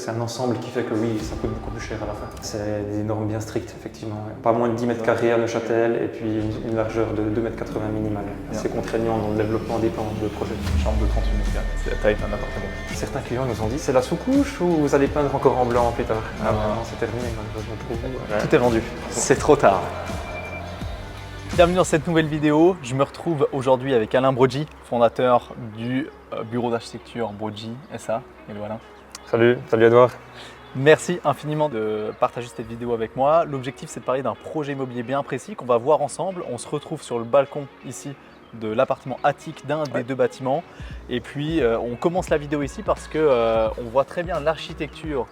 C'est un ensemble qui fait que oui, ça coûte beaucoup plus cher à la fin. C'est des normes bien strictes, effectivement. Pas moins de 10 mètres carrés à Neuchâtel et puis une largeur de 2,80 m minimale. C'est contraignant dans le développement des plans de projet. Chambre de 38 mètres carrés, c'est la taille d'un appartement. Certains clients nous ont dit c'est la sous-couche ou vous allez peindre encore en blanc plus tard? Ah non, c'est terminé malheureusement pour vous. Tout est vendu. C'est trop tard. Bienvenue dans cette nouvelle vidéo. Je me retrouve aujourd'hui avec Alain Brogi, fondateur du bureau d'architecture Brogi SA. Hello Alain. Salut Edouard. Merci infiniment de partager cette vidéo avec moi. L'objectif, c'est de parler d'un projet immobilier bien précis qu'on va voir ensemble. On se retrouve sur le balcon ici de l'appartement attique d'un des deux bâtiments. Et puis, on commence la vidéo ici parce qu'on voit très bien l'architecture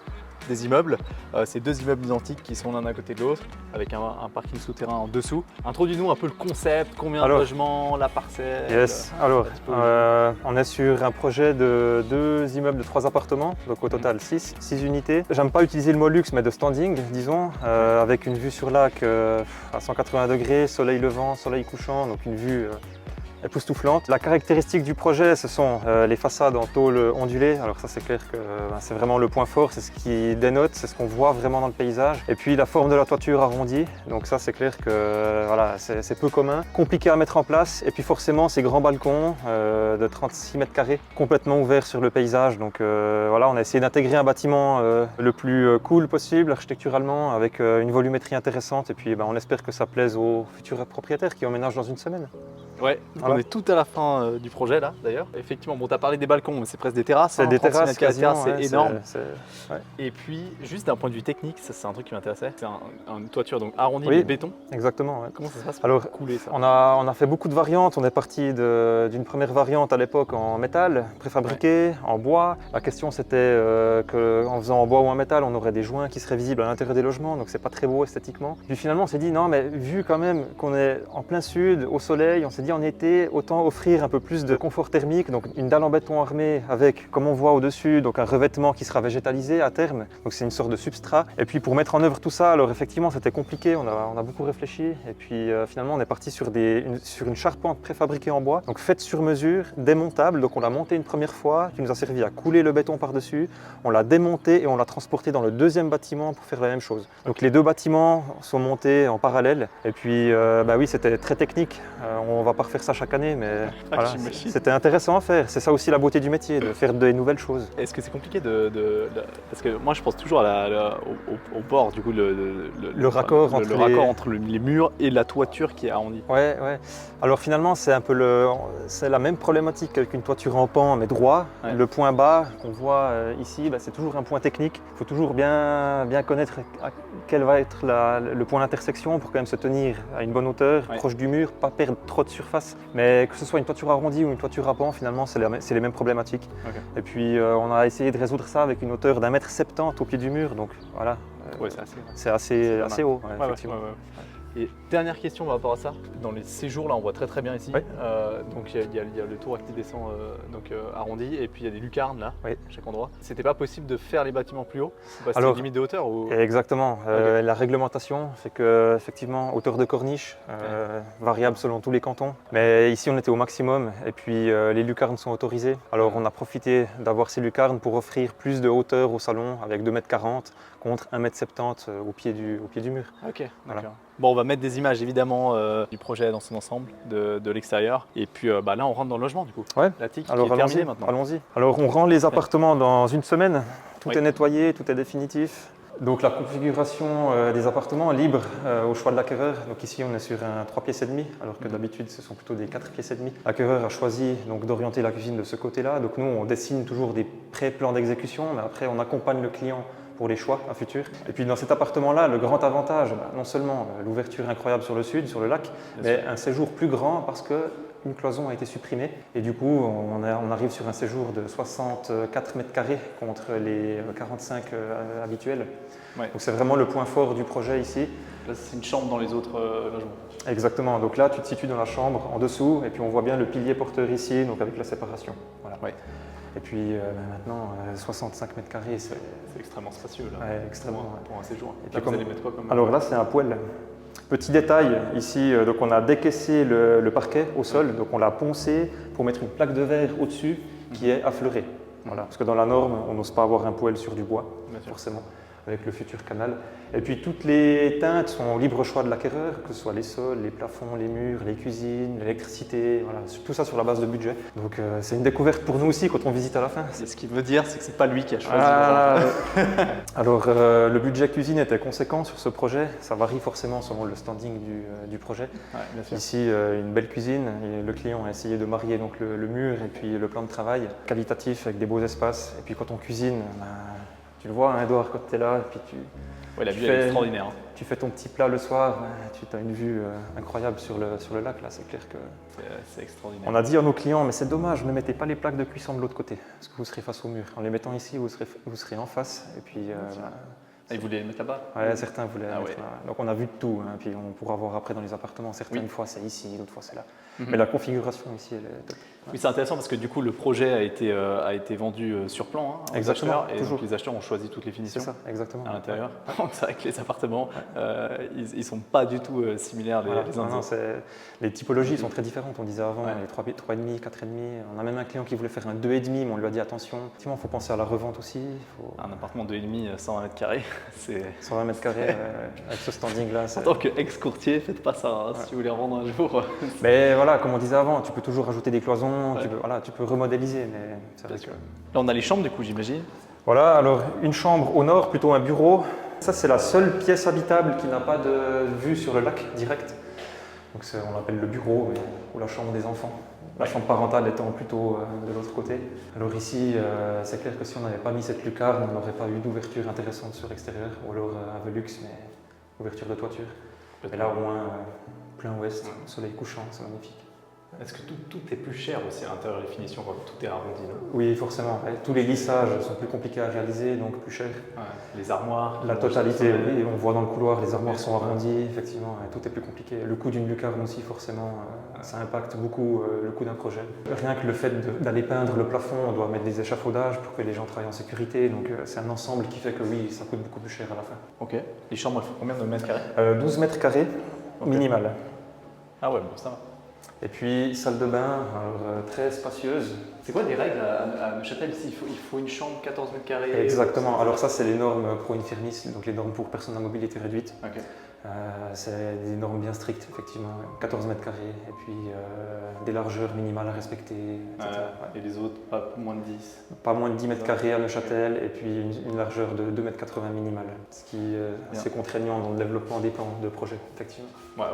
des immeubles. Ces deux immeubles identiques qui sont l'un à côté de l'autre avec un parking souterrain en dessous. Introduis-nous un peu le concept, combien de logements, la parcelle. Yes, alors on est sur un projet de 2 immeubles de 3 appartements, donc au total 6 unités. J'aime pas utiliser le mot luxe mais de standing disons, avec une vue sur lac à 180 degrés, soleil levant, soleil couchant, donc une vue époustouflante. La caractéristique du projet, ce sont les façades en tôle ondulée. Alors ça, c'est clair que c'est vraiment le point fort, c'est ce qui dénote, c'est ce qu'on voit vraiment dans le paysage. Et puis la forme de la toiture arrondie, donc ça c'est clair que voilà, c'est peu commun, compliqué à mettre en place. Et puis forcément ces grands balcons de 36 mètres carrés, complètement ouverts sur le paysage. Donc voilà, on a essayé d'intégrer un bâtiment le plus cool possible, architecturalement, avec une volumétrie intéressante. Et puis on espère que ça plaise aux futurs propriétaires qui emménagent dans une semaine. Ouais, on est tout à la fin du projet là d'ailleurs. Effectivement, bon, tu as parlé des balcons, mais c'est presque des terrasses. C'est des terrasses, c'est énorme. Ouais. Et puis, juste d'un point de vue technique, ça c'est un truc qui m'intéressait. C'est une toiture donc arrondie de béton. Exactement. Ouais. Comment ça se passe pour couler ça? On a fait beaucoup de variantes. On est parti d'une première variante à l'époque en métal, préfabriqué, en bois. La question c'était qu'en faisant en bois ou en métal, on aurait des joints qui seraient visibles à l'intérieur des logements, donc c'est pas très beau esthétiquement. Puis finalement, on s'est dit non, mais vu quand même qu'on est en plein sud, au soleil, on s'est dit en été, autant offrir un peu plus de confort thermique, donc une dalle en béton armé avec, comme on voit au-dessus, donc un revêtement qui sera végétalisé à terme, donc c'est une sorte de substrat. Et puis pour mettre en œuvre tout ça, alors effectivement c'était compliqué, on a beaucoup réfléchi, et puis finalement on est parti sur une charpente préfabriquée en bois, donc faite sur mesure, démontable, donc on l'a montée une première fois, qui nous a servi à couler le béton par-dessus, on l'a démonté et on l'a transporté dans le deuxième bâtiment pour faire la même chose. Donc les deux bâtiments sont montés en parallèle, et puis oui c'était très technique, on va pas refaire ça chaque année, mais voilà, c'était intéressant à faire. C'est ça aussi la beauté du métier, de faire des nouvelles choses. Est-ce que c'est compliqué parce que moi je pense toujours au bord, du coup, le raccord entre les murs et la toiture qui est arrondie. Ouais. Alors finalement, c'est un peu la même problématique qu'avec une toiture en pan, mais droit. Ouais. Le point bas qu'on voit ici, c'est toujours un point technique. Il faut toujours bien connaître quel va être le point d'intersection pour quand même se tenir à une bonne hauteur, proche du mur, pas perdre trop de surface. Mais que ce soit une toiture arrondie ou une toiture à pan, finalement, c'est les mêmes problématiques. Okay. Et puis, on a essayé de résoudre ça avec une hauteur d'1,70 m au pied du mur. Donc voilà, c'est assez haut. Ouais, effectivement. Et dernière question par rapport à ça, dans les séjours là on voit très bien ici, donc il y a le tour qui descend arrondi et puis il y a des lucarnes là, à chaque endroit. C'était pas possible de faire les bâtiments plus hauts parce que c'est une limite de hauteur ou... Exactement, la réglementation fait que effectivement hauteur de corniche, variable selon tous les cantons, mais ici on était au maximum et puis les lucarnes sont autorisées. Alors on a profité d'avoir ces lucarnes pour offrir plus de hauteur au salon avec 2,40 m contre 1,70 m au pied du mur. Ok, voilà. Bon, on va mettre des images évidemment du projet dans son ensemble, de l'extérieur. Et puis là, on rentre dans le logement du coup. Ouais. L'attique qui est terminée maintenant. Allons-y. Alors, on rend les appartements dans une semaine. Tout est nettoyé, tout est définitif. Donc, la configuration des appartements libre au choix de l'acquéreur. Donc ici, on est sur un 3 pièces et demi, alors que d'habitude, ce sont plutôt des 4 pièces et demi. L'acquéreur a choisi donc d'orienter la cuisine de ce côté-là. Donc nous, on dessine toujours des pré-plans d'exécution, mais après, on accompagne le client pour les choix à futur. Et puis dans cet appartement-là, le grand avantage, non seulement l'ouverture incroyable sur le sud, sur le lac, mais un séjour plus grand parce qu'une cloison a été supprimée. Et du coup, on arrive sur un séjour de 64 mètres carrés contre les 45 habituels. Ouais. Donc c'est vraiment le point fort du projet ici. Là, c'est une chambre dans les autres logements. Exactement. Donc là, tu te situes dans la chambre en dessous et puis on voit bien le pilier porteur ici, donc avec la séparation. Voilà. Ouais. Et puis maintenant, 65 mètres carrés, c'est extrêmement spacieux là, extrêmement, pour un séjour. Et puis alors là, c'est un poêle. Petit détail, ici, donc on a décaissé le parquet au sol, donc on l'a poncé pour mettre une plaque de verre au-dessus qui est affleurée. Voilà, parce que dans la norme, on n'ose pas avoir un poêle sur du bois, Bien sûr. forcément, avec le futur canal. Et puis toutes les teintes sont au libre choix de l'acquéreur, que ce soit les sols, les plafonds, les murs, les cuisines, l'électricité, voilà, tout ça sur la base de budget. Donc c'est une découverte pour nous aussi quand on visite à la fin. Ce qu'il veut dire, c'est que c'est pas lui qui a choisi. Alors le budget cuisine était conséquent sur ce projet, ça varie forcément selon le standing du projet. Ouais, bien sûr. Ici, une belle cuisine, et le client a essayé de marier donc le mur et puis le plan de travail, qualitatif avec des beaux espaces. Et puis quand on cuisine, tu le vois, hein, Edouard, quand tu es là, et puis Ouais, la tu vue fais- est extraordinaire. Hein. tu fais ton petit plat le soir, tu as une vue incroyable sur le lac, là, c'est clair que... C'est extraordinaire. On a dit à nos clients, mais c'est dommage, ne mettez pas les plaques de cuisson de l'autre côté, parce que vous serez face au mur. En les mettant ici, vous serez en face, et puis... Ah, il voulait les mettre là-bas. ouais, certains voulaient Ah mettre ouais. là. Donc on a vu de tout, hein, puis on pourra voir après dans les appartements, certaines Oui. fois c'est ici, d'autres fois c'est là. Mhm. Mais la configuration ici, elle est top. Oui, c'est intéressant parce que du coup, le projet a été vendu sur plan aux Exactement, acheteurs, et toujours. donc les acheteurs ont choisi toutes les C'est finitions ça, exactement. à l'intérieur. Donc c'est vrai que les appartements, ils ne sont pas du tout similaires les Voilà. uns Non, des non, autres. les typologies sont très différentes, on disait avant, Ouais. les 3,5, 4,5. On a même un client qui voulait faire un 2,5, mais on lui a dit attention, effectivement, il faut penser à la revente aussi. Un appartement de 2,5, 120 mètres carrés, c'est... 120 mètres carrés avec ce standing-là. En tant qu'ex-courtier, faites pas ça hein, si vous voulez revendre un jour. Mais voilà, comme on disait avant, tu peux toujours rajouter des cloisons, Ouais. tu peux remodéliser, mais c'est vrai Bien sûr. que... Là, on a les chambres du coup, j'imagine. Voilà, alors une chambre au nord, plutôt un bureau. Ça, c'est la seule pièce habitable qui n'a pas de vue sur le lac direct. Donc on l'appelle le bureau ou la chambre des enfants. La chambre parentale étant plutôt de l'autre côté. Alors ici, c'est clair que si on n'avait pas mis cette lucarne, on n'aurait pas eu d'ouverture intéressante sur l'extérieur, ou alors un Velux, mais ouverture de toiture. Et là, au moins, plein ouest, soleil couchant, c'est magnifique. Est-ce que tout est plus cher aussi à l'intérieur des finitions quand tout est arrondi, non? Oui, forcément. Ouais. Tous les lissages sont plus compliqués à réaliser, donc plus chers. Les armoires. La totalité, oui, on voit dans le couloir, les armoires sont arrondies, effectivement, tout est plus compliqué. Le coût d'une lucarne aussi, forcément, ça impacte beaucoup le coût d'un projet. Rien que le fait d'aller peindre le plafond, on doit mettre des échafaudages pour que les gens travaillent en sécurité, donc c'est un ensemble qui fait que oui, ça coûte beaucoup plus cher à la fin. Ok. Les chambres, elles font combien de mètres carrés? 12 mètres carrés, Ok. minimal. Ah ouais, bon, ça va. Et puis, salle de bain, alors, très spacieuse. C'est quoi les règles à Neuchâtel ici? Il faut une chambre 14 mètres carrés? Exactement, alors ça c'est les normes pro infirmis, donc les normes pour personnes à mobilité réduite. Ok. C'est des normes bien strictes, effectivement. 14 mètres carrés, et puis des largeurs minimales à respecter, etc. Ouais. Et les autres, pas moins de 10? Pas moins de 10 mètres carrés à Neuchâtel, et puis une largeur de 2,80 mètres minimale, ce qui est assez contraignant dans le développement des plans de projet, effectivement. Ouais.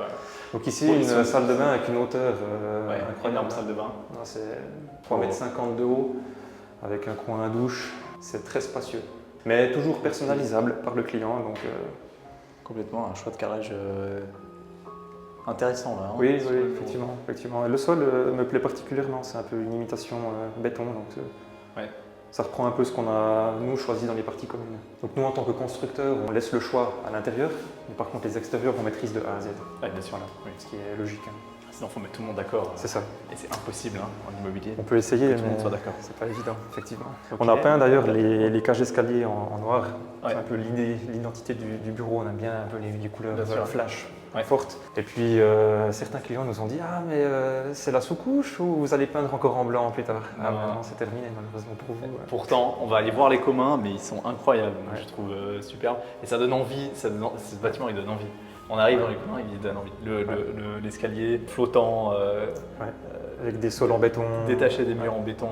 Donc ici, Oui, une salle de bain avec une hauteur Incroyable incroyable. salle de bain. Non, c'est 3,50 m de haut, avec un coin à douche. C'est très spacieux, mais toujours personnalisable par le client. Donc, Complètement, un choix de carrelage intéressant là. Hein, oui, Sur le- effectivement. Et le sol me plaît particulièrement, c'est un peu une imitation béton. Donc, Ouais. ça reprend un peu ce qu'on a, nous, choisi dans les parties communes. Donc nous, en tant que constructeurs, on laisse le choix à l'intérieur, mais par contre, les extérieurs, on maîtrise de A à Z. Ouais, bien sûr. Voilà, Oui. ce qui est logique. Hein. Sinon, il faut mettre tout le monde d'accord. C'est ça. Et c'est impossible hein, en immobilier. On peut essayer, Que tout le monde mais soit d'accord. c'est pas évident, effectivement. Ok. On a peint d'ailleurs les cages d'escalier en noir. Ouais. C'est un peu l'identité du bureau. On aime bien un peu les couleurs Bien sûr. flash, Ouais. fortes. Et puis certains clients nous ont dit ah mais c'est la sous-couche ou vous allez peindre encore en blanc plus tard. Ah Non. non, c'est terminé malheureusement pour vous. Pourtant, on va aller voir les communs, mais ils sont incroyables. Moi, Ouais. je trouve superbe. Et ça donne envie. Ce bâtiment, il donne envie. On arrive dans les communs, il donne envie. L'escalier flottant, Avec des sols en béton. détaché des murs en béton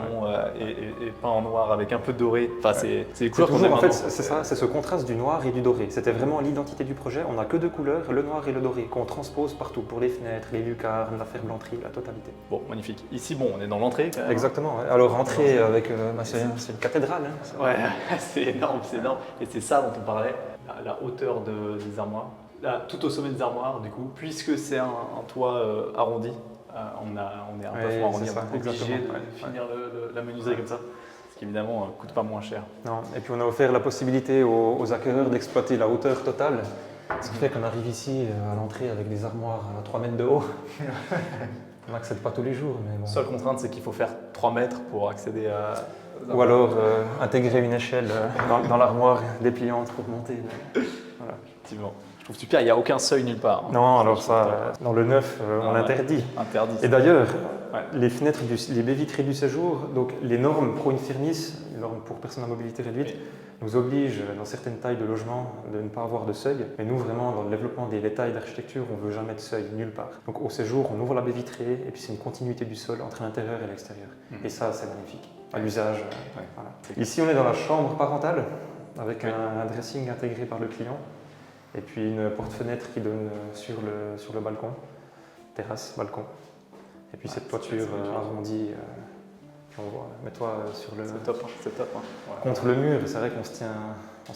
et peint en noir avec un peu de doré. Enfin, c'est les C'est couleurs qu'on toujours, aime en fait, maintenant. c'est ça, c'est ce contraste du noir et du doré. C'était vraiment l'identité du projet. On n'a que deux couleurs, le noir et le doré, qu'on transpose partout pour les fenêtres, les lucarnes, la ferblanterie, la totalité. Bon, magnifique. Ici, bon, on est dans l'entrée quand même. Exactement. Ouais. Alors rentrer avec, c'est une cathédrale. Hein. Ouais, c'est énorme, c'est énorme. Et c'est ça dont on parlait, la hauteur des armoires. Là, tout au sommet des armoires, du coup, puisque c'est un toit arrondi, on est un plafond arrondi, c'est ça, on est obligé exactement. de finir la menuiserie comme ça, ce qui évidemment coûte pas moins cher. Non. Et puis on a offert la possibilité aux acquéreurs d'exploiter la hauteur totale. Ce qui fait qu'on arrive ici à l'entrée avec des armoires à 3 mètres de haut. On n'accède pas tous les jours. Mais bon. Seule contrainte, c'est qu'il faut faire 3 mètres pour accéder à... Ou alors intégrer une échelle dans l'armoire dépliante pour monter. Mais voilà. Effectivement. Je trouve super, il n'y a aucun seuil nulle part. Non, alors ça, dans le neuf, on ouais. interdit. Interdit. Et d'ailleurs, Ouais. les fenêtres, les baies vitrées du séjour, donc les normes pro infirmis, les normes pour personnes à mobilité réduite, Oui. nous obligent dans certaines tailles de logement de ne pas avoir de seuil. Mais nous, vraiment, dans le développement des détails d'architecture, on ne veut jamais de seuil, nulle part. Donc au séjour, on ouvre la baie vitrée et puis c'est une continuité du sol entre l'intérieur et l'extérieur. Et ça, c'est magnifique. À l'usage. Voilà. Ici, on est dans la chambre parentale avec un dressing intégré par le client. Et puis une porte-fenêtre qui donne sur le balcon, terrasse, balcon. Et puis cette toiture arrondie qu'on voit. Mets-toi sur le... C'est top, hein. C'est top. Hein. Voilà. Contre le mur, c'est vrai qu'on se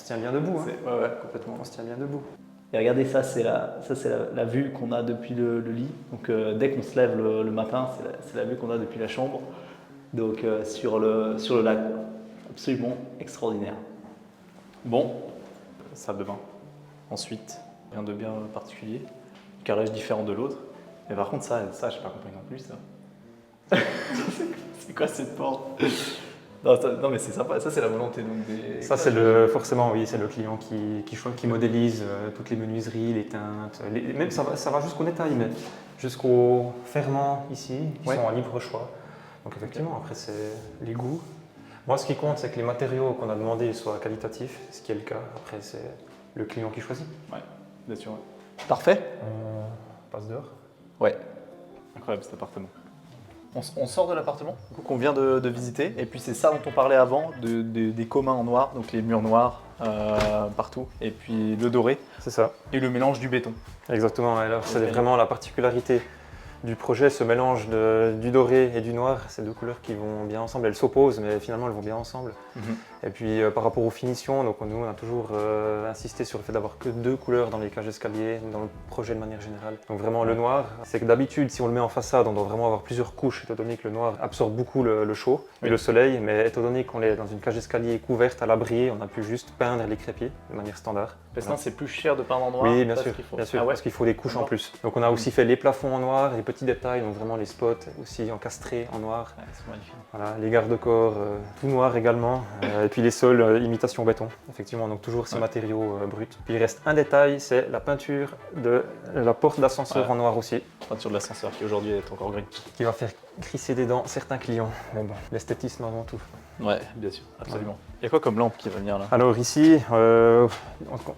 tient bien debout. Hein. Ouais, complètement. On se tient bien debout. Et regardez, ça c'est la vue qu'on a depuis le lit. Donc dès qu'on se lève le matin, c'est la vue qu'on a depuis la chambre. Donc sur le lac, quoi. Absolument extraordinaire. Bon, salle de bain. Ensuite, rien de bien particulier. Carrelage différent de l'autre. Mais par contre, ça j'ai pas compris non plus, ça. C'est quoi cette porte? Non, mais c'est sympa. Ça, c'est la volonté donc des. Ça, forcément, oui, c'est le client qui modélise toutes les menuiseries, les teintes. Même ça va jusqu'au détail, mais jusqu'aux ferments ici, qui sont à libre choix. Donc effectivement, après, c'est les goûts. Moi, ce qui compte, c'est que les matériaux qu'on a demandés soient qualitatifs, ce qui est le cas. Après, c'est le client qui choisit. Ouais, bien sûr. Ouais. Parfait. On passe dehors. Ouais. Incroyable cet appartement. On sort de l'appartement qu'on vient de visiter, et puis c'est ça dont on parlait avant, des communs en noir, donc les murs noirs partout, et puis le doré, C'est ça. et le mélange du béton. Exactement. Alors, c'est vraiment la particularité du projet, ce mélange du doré et du noir. Ces deux couleurs qui vont bien ensemble. Elles s'opposent, mais finalement, elles vont bien ensemble. Et puis, par rapport aux finitions, donc, nous, on a toujours insisté sur le fait d'avoir que deux couleurs dans les cages d'escalier, dans le projet de manière générale. Donc, vraiment, le noir, c'est que d'habitude, si on le met en façade, on doit vraiment avoir plusieurs couches, étant donné que le noir absorbe beaucoup le chaud et le soleil. Mais étant donné qu'on est dans une cage d'escalier couverte à l'abri, on a pu juste peindre les crépieds de manière standard. Parce que c'est plus cher de peindre en noir. Oui, bien parce sûr, qu'il faut. bien sûr, Ah ouais. parce qu'il faut des couches en plus. Donc on a aussi fait les plafonds en noir, les petits détails, donc vraiment les spots aussi encastrés en noir. Ouais, c'est magnifique. Voilà, les garde-corps tout noir également. Et puis les sols imitation béton, effectivement, donc toujours ces matériaux bruts. Puis il reste un détail, c'est la peinture de la porte d'ascenseur en noir aussi, Peinture de l'ascenseur qui aujourd'hui est encore gris. qui va faire crisser des dents certains clients. Mais bon, l'esthétisme avant tout. Ouais, bien sûr, absolument. Il y a quoi comme lampe qui va venir là? Alors ici,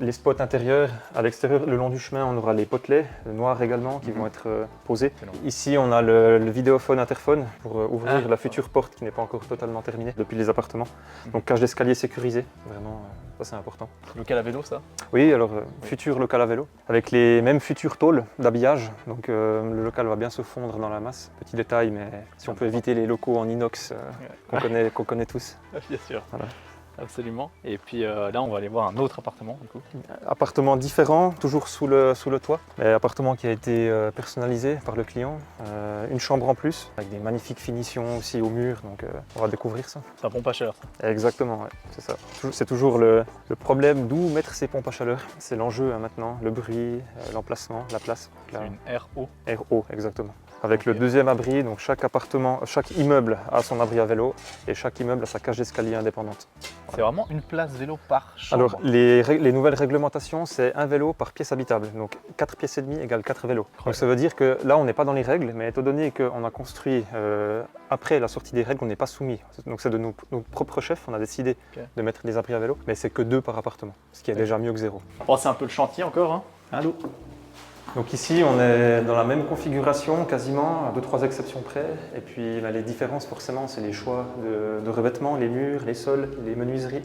les spots intérieurs, à l'extérieur, le long du chemin, on aura les potelets, noirs également, qui vont être posés. Ici, on a le vidéophone interphone pour ouvrir la future porte qui n'est pas encore totalement terminée depuis les appartements. Donc cage d'escalier sécurisée, vraiment, ça c'est important. Local à vélo, ça? Oui, alors futur local à vélo, avec les mêmes futures tôles d'habillage, donc le local va bien se fondre dans la masse. Petit détail, mais si on peut éviter les locaux en inox qu'on connaît tous. Bien sûr. Voilà. Absolument. Et puis là, on va aller voir un autre appartement du coup. Appartement différent, toujours sous le toit, mais appartement qui a été personnalisé par le client. Une chambre en plus, avec des magnifiques finitions aussi au mur, donc on va découvrir ça. C'est un pompe à chaleur, ça. Exactement, ouais, c'est ça. C'est toujours le problème d'où mettre ces pompes à chaleur. C'est l'enjeu maintenant, le bruit, l'emplacement, la place. C'est une RO. RO, exactement. Avec le deuxième abri, donc chaque immeuble a son abri à vélo et chaque immeuble a sa cage d'escalier indépendante. C'est vraiment une place vélo par chambre. Alors les nouvelles réglementations, c'est un vélo par pièce habitable. Donc 4 pièces et demie égale 4 vélos. Donc ça veut dire que là, on n'est pas dans les règles, mais étant donné qu'on a construit après la sortie des règles, on n'est pas soumis. Donc c'est de nos propres chefs, on a décidé de mettre des abris à vélo, mais c'est que 2 par appartement, ce qui est déjà mieux que 0. Bon, c'est un peu le chantier encore, hein. Allô. Donc ici, on est dans la même configuration quasiment, à 2-3 exceptions près. Et puis les différences, forcément, c'est les choix de revêtements, les murs, les sols, les menuiseries,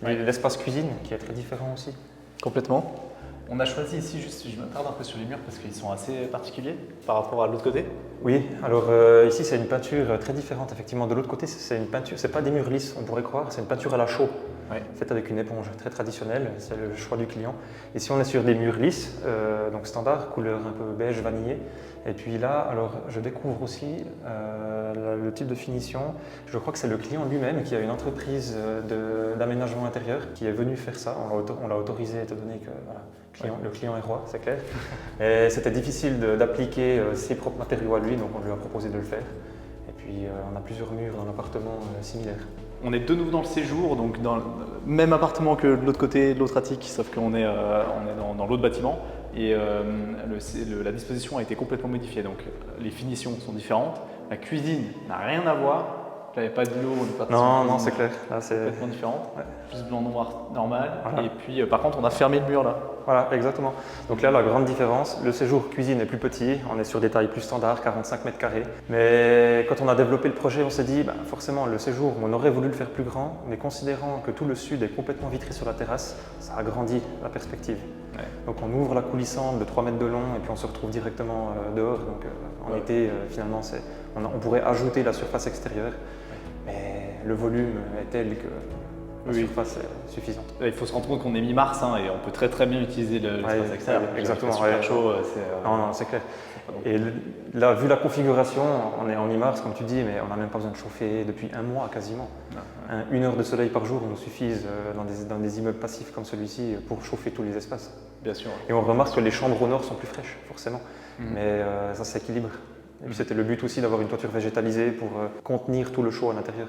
l'espace cuisine qui est très différent aussi. Complètement. On a choisi ici, juste si je m'attarde un peu sur les murs parce qu'ils sont assez particuliers par rapport à l'autre côté. Oui, alors ici c'est une peinture très différente effectivement. De l'autre côté, c'est une peinture, c'est pas des murs lisses, on pourrait croire, c'est une peinture à la chaux. Faite avec une éponge très traditionnelle, c'est le choix du client. Ici on est sur des murs lisses, donc standard, couleur un peu beige vanillé. Et puis là, alors je découvre aussi le type de finition. Je crois que c'est le client lui-même qui a une entreprise d'aménagement intérieur qui est venu faire ça. On l'a autorisé étant donné que voilà, le client est roi, c'est clair. Et c'était difficile d'appliquer ses propres matériaux à lui, donc on lui a proposé de le faire. Et puis on a plusieurs murs dans l'appartement similaires. On est de nouveau dans le séjour, donc dans le même appartement que de l'autre côté, de l'autre attique, sauf qu'on est, on est dans l'autre bâtiment. Et la disposition a été complètement modifiée. Donc les finitions sont différentes. La cuisine n'a rien à voir. Là, il n'y a pas d'îlot, on n'est pas Non, c'est clair. Là, c'est complètement différent. Ouais. Plus blanc-noir normal. Voilà. Et puis par contre, on a fermé le mur là. Voilà, exactement. Donc là, la grande différence, le séjour cuisine est plus petit, on est sur des tailles plus standards, 45 mètres carrés. Mais quand on a développé le projet, on s'est dit, forcément, le séjour, on aurait voulu le faire plus grand, mais considérant que tout le sud est complètement vitré sur la terrasse, ça agrandit la perspective. Ouais. Donc on ouvre la coulissante de 3 mètres de long et puis on se retrouve directement dehors. Donc en été, finalement, on pourrait ajouter la surface extérieure, mais le volume est tel que la surface est suffisante. Il faut se rendre compte qu'on est mi-mars et on peut très très bien utiliser l'espace extérieur. Exactement. C'est super chaud. Non, c'est clair. Et là, vu la configuration, on est en mi-mars, comme tu dis, mais on n'a même pas besoin de chauffer depuis un mois quasiment. Une heure de soleil par jour nous suffisent dans des immeubles passifs comme celui-ci pour chauffer tous les espaces. Bien sûr. Et on remarque que les chambres au nord sont plus fraîches, forcément. Mais ça s'équilibre. Et puis c'était le but aussi d'avoir une toiture végétalisée pour contenir tout le chaud à l'intérieur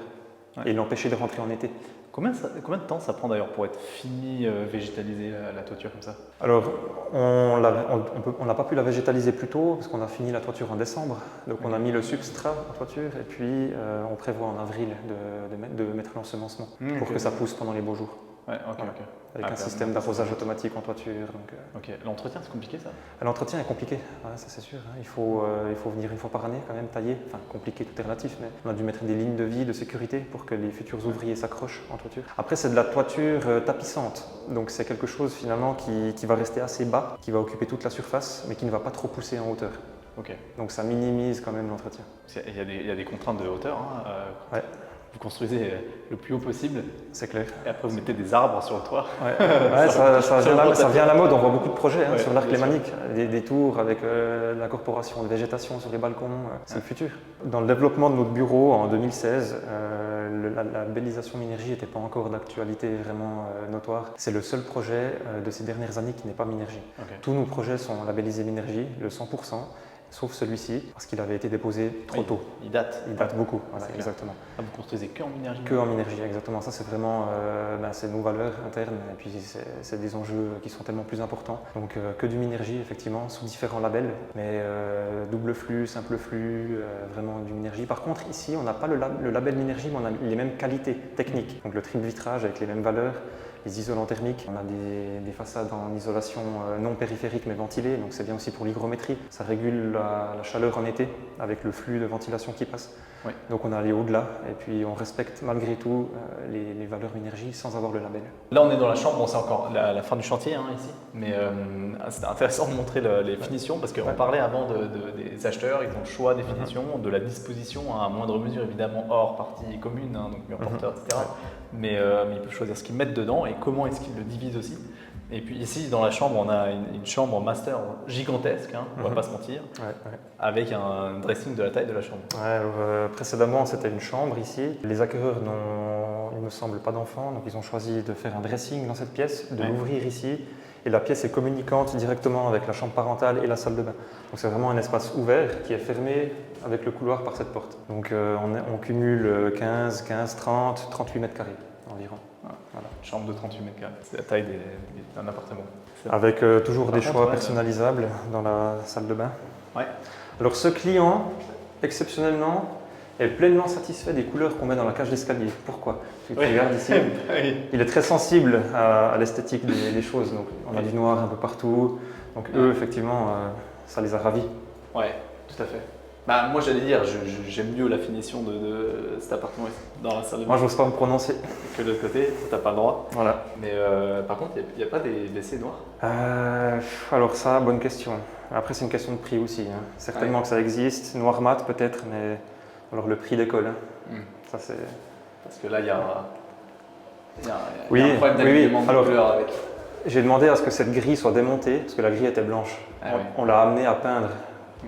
et l'empêcher de rentrer en été. Combien de temps ça prend d'ailleurs pour être fini végétalisé la toiture comme ça? Alors, on n'a pas pu la végétaliser plus tôt parce qu'on a fini la toiture en décembre. Donc on a mis le substrat en toiture et puis on prévoit en avril de mettre l'ensemencement pour que ça pousse pendant les beaux jours. Ouais, ok. Avec un système d'arrosage automatique en toiture. Donc, ok. L'entretien, c'est compliqué ça? L'entretien est compliqué, ça c'est sûr. Il faut venir une fois par année quand même tailler. Enfin, compliqué, tout est relatif, mais on a dû mettre des lignes de vie, de sécurité pour que les futurs ouvriers s'accrochent en toiture. Après, c'est de la toiture tapissante. Donc c'est quelque chose finalement qui va rester assez bas, qui va occuper toute la surface, mais qui ne va pas trop pousser en hauteur. Ok. Donc ça minimise quand même l'entretien. Il y a des contraintes de hauteur. Ouais. Vous construisez le plus haut possible. C'est clair. Et après, vous mettez des arbres sur le toit. Ça vient à la mode. On voit beaucoup de projets sur l'arc bien sûr. lémanique, des tours avec l'incorporation de végétation sur les balcons. C'est le futur. Dans le développement de notre bureau en 2016, la labellisation Minergie n'était pas encore d'actualité vraiment notoire. C'est le seul projet de ces dernières années qui n'est pas Minergie. Okay. Tous nos projets sont labellisés Minergie, le 100%. Sauf celui-ci, parce qu'il avait été déposé trop tôt. Il date. Il date beaucoup, voilà, exactement. Ah, vous construisez que en Minergie? Que en Minergie, exactement. Ça, c'est vraiment c'est nos valeurs internes et puis c'est des enjeux qui sont tellement plus importants. Donc que du Minergie, effectivement, sous différents labels, mais double flux, simple flux, vraiment du Minergie. Par contre, ici, on n'a pas le label Minergie, mais on a les mêmes qualités techniques. Donc le triple vitrage avec les mêmes valeurs. Les isolants thermiques, on a des façades en isolation non périphérique mais ventilée, donc c'est bien aussi pour l'hygrométrie. Ça régule la chaleur en été avec le flux de ventilation qui passe. Oui. Donc on est allé au-delà et puis on respecte malgré tout les valeurs Minergie sans avoir le label. Là on est dans la chambre, bon, c'est encore la fin du chantier ici, mais c'était intéressant de montrer les finitions parce qu'on parlait avant des acheteurs, ils ont le choix des finitions, de la disposition à moindre mesure évidemment hors partie commune, donc mur porteur, etc. Mais ils peuvent choisir ce qu'ils mettent dedans et comment est-ce qu'ils le divisent aussi. Et puis ici, dans la chambre, on a une chambre master gigantesque, on va pas se mentir, avec un dressing de la taille de la chambre. Précédemment, c'était une chambre ici. Les acquéreurs n'ont, il me semble, pas d'enfants, donc ils ont choisi de faire un dressing dans cette pièce, de l'ouvrir ici. Et la pièce est communicante directement avec la chambre parentale et la salle de bain. Donc c'est vraiment un espace ouvert qui est fermé avec le couloir par cette porte. Donc on cumule 15, 30, 38 mètres carrés environ. Voilà. Chambre de 38 mètres carrés, c'est la taille d'un appartement. Avec toujours des choix personnalisables dans la salle de bain. Ouais. Alors ce client, exceptionnellement, est pleinement satisfait des couleurs qu'on met dans la cage d'escalier. Pourquoi? Tu regardes ici, il est très sensible à l'esthétique des choses. Donc on a du noir un peu partout. Donc eux, effectivement, ça les a ravis. Ouais, tout à fait. Bah, moi j'allais dire, j'aime mieux la finition de cet appartement dans la salle de bain. Moi j'ose pas me prononcer. Que de l'autre côté, t'as pas le droit. Voilà. Mais par contre, il n'y a pas des WC noirs? Alors ça, bonne question. Après c'est une question de prix aussi. Certainement que ça existe, noir mat peut-être, mais alors le prix d'école. Ça c'est... Parce que là il y a un problème d'alignement de couleur avec. J'ai demandé à ce que cette grille soit démontée, parce que la grille était blanche. On l'a amenée à peindre.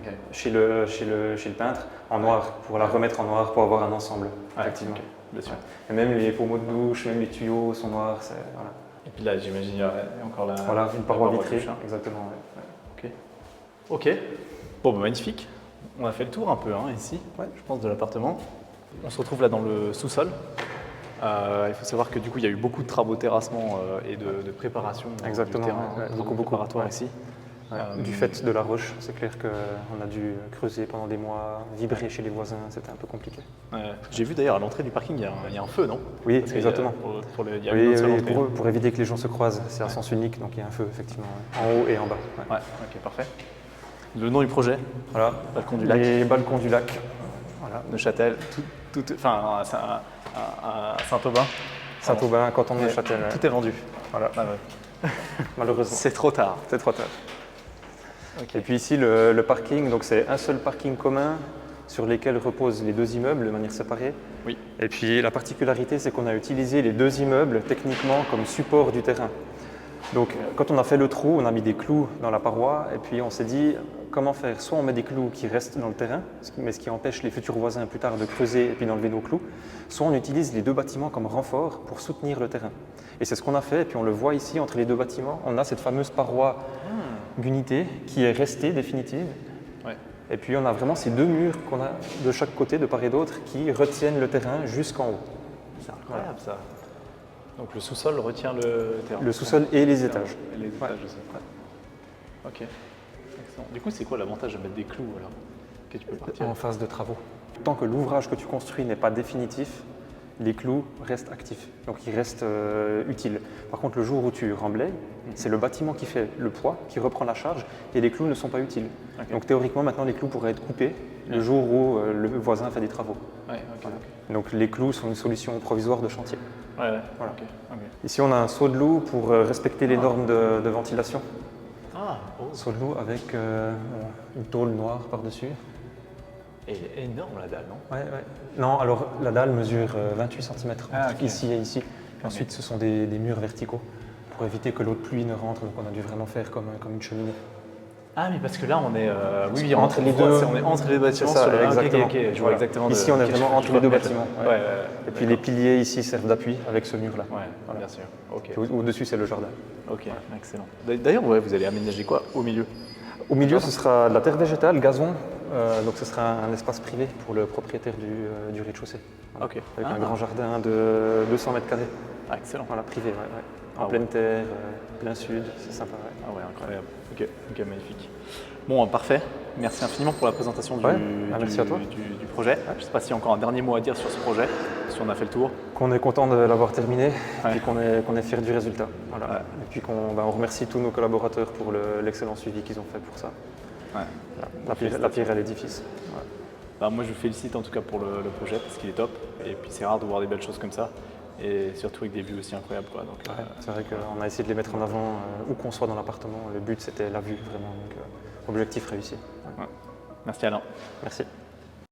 Okay. Chez le peintre en noir, pour la remettre en noir pour avoir un ensemble, effectivement. Okay. Bien sûr. Et même les pommeaux de douche, même les tuyaux sont noirs. Voilà. Et puis là, j'imagine il y a encore la. Voilà, une paroi vitrée. Exactement. Ok. Bon, bah, magnifique. On a fait le tour un peu ici, je pense, de l'appartement. On se retrouve là dans le sous-sol. Il faut savoir que du coup, il y a eu beaucoup de travaux de terrassement et de préparation Exactement, du terrain, ouais, beaucoup beaucoup, préparatoire ouais. ici. Du fait de la roche, c'est clair qu'on a dû creuser pendant des mois, vibrer chez les voisins, c'était un peu compliqué. J'ai vu d'ailleurs à l'entrée du parking, il y a un feu, non? Oui, Parce qu'il y a- exactement. il y a une Oui, autre seule oui, entrée, pour éviter que les gens se croisent, c'est à sens unique, donc il y a un feu effectivement, en haut et en bas. Ouais. Ouais, ok, parfait. Le nom du projet, Voilà, Balcon du Lac, les balcons du lac. Voilà. Neuchâtel, enfin à Saint-Aubin. Saint-Aubin, canton de Neuchâtel. Tout est vendu. Voilà, Ah ouais. malheureusement. C'est trop tard. C'est trop tard. Ok. Et puis ici, le parking, donc c'est un seul parking commun sur lesquels reposent les deux immeubles de manière séparée. Oui. Et puis la particularité, c'est qu'on a utilisé les deux immeubles techniquement comme support du terrain. Donc quand on a fait le trou, on a mis des clous dans la paroi et puis on s'est dit comment faire. Soit on met des clous qui restent dans le terrain, mais ce qui empêche les futurs voisins plus tard de creuser et puis d'enlever nos clous, soit on utilise les deux bâtiments comme renfort pour soutenir le terrain. Et c'est ce qu'on a fait et puis on le voit ici entre les deux bâtiments, on a cette fameuse paroi d'unité qui est restée définitive. Ouais. Et puis on a vraiment ces deux murs qu'on a de chaque côté, de part et d'autre, qui retiennent le terrain jusqu'en haut. C'est incroyable ça. Donc le sous-sol retient le terrain. Le sous-sol et les étages. Et les étages aussi. Ok. Excellent. Du coup, c'est quoi l'avantage de mettre des clous alors que tu peux partir? En phase de travaux. Tant que l'ouvrage que tu construis n'est pas définitif, les clous restent actifs, donc ils restent utiles. Par contre, le jour où tu remblayes, c'est le bâtiment qui fait le poids, qui reprend la charge, et les clous ne sont pas utiles. Ok. Donc théoriquement, maintenant, les clous pourraient être coupés le jour où le voisin fait des travaux. Ouais, ok. Donc les clous sont une solution provisoire de chantier. Ouais, ouais. Voilà. Ok. Ici, on a un seau de loup pour respecter les normes de ventilation. Ah, oh. Seau de loup avec une tôle noire par-dessus. Et énorme la dalle, non? Ouais, ouais. Non, alors la dalle mesure 28 cm entre Ah, ok. ici et ici. Ensuite, ce sont des murs verticaux pour éviter que l'eau de pluie ne rentre. Donc, on a dû vraiment faire comme une cheminée. Ah, mais parce que là, on est, oui, Entre les deux. on est entre les bâtiments. C'est ça, sur le... exactement. Ok, je vois Voilà. exactement. Ici, on est vraiment entre les deux bâtiments. Ouais, ouais, ouais. Et puis les piliers ici servent d'appui avec ce mur-là. Ouais, Voilà. bien sûr. Ok. Puis au-dessus, c'est le jardin. Ok, excellent. D'ailleurs, ouais, vous allez aménager quoi au milieu? Au milieu, ce sera de la terre végétale, gazon. Donc, ce sera un espace privé pour le propriétaire du rez-de-chaussée. Voilà. Ok. Avec un grand jardin de 200 mètres carrés. Ah, excellent. Voilà, privé, ouais, ouais. En Ah, pleine terre, plein sud, c'est sympa. Ouais. Ah ouais, incroyable. Ok, ok, magnifique. Bon, parfait. Merci infiniment pour la présentation Ouais, merci à toi. du projet. Je ne sais pas s'il y a encore un dernier mot à dire sur ce projet, si on a fait le tour. Qu'on est content de l'avoir terminé Ouais. et qu'on est fier du résultat. Voilà. Ouais. Et puis on remercie tous nos collaborateurs pour l'excellent suivi qu'ils ont fait pour ça. Ouais. Voilà. La pierre à l'édifice. Ouais. Bah, moi, je vous félicite en tout cas pour le projet parce qu'il est top. Et puis, c'est rare de voir des belles choses comme ça. Et surtout avec des vues aussi incroyables. Quoi. Donc, Ouais, c'est vrai qu'on a essayé de les mettre en avant où qu'on soit dans l'appartement. Le but, c'était la vue, vraiment. Donc, objectif réussi. Ouais. Merci Alain. Merci.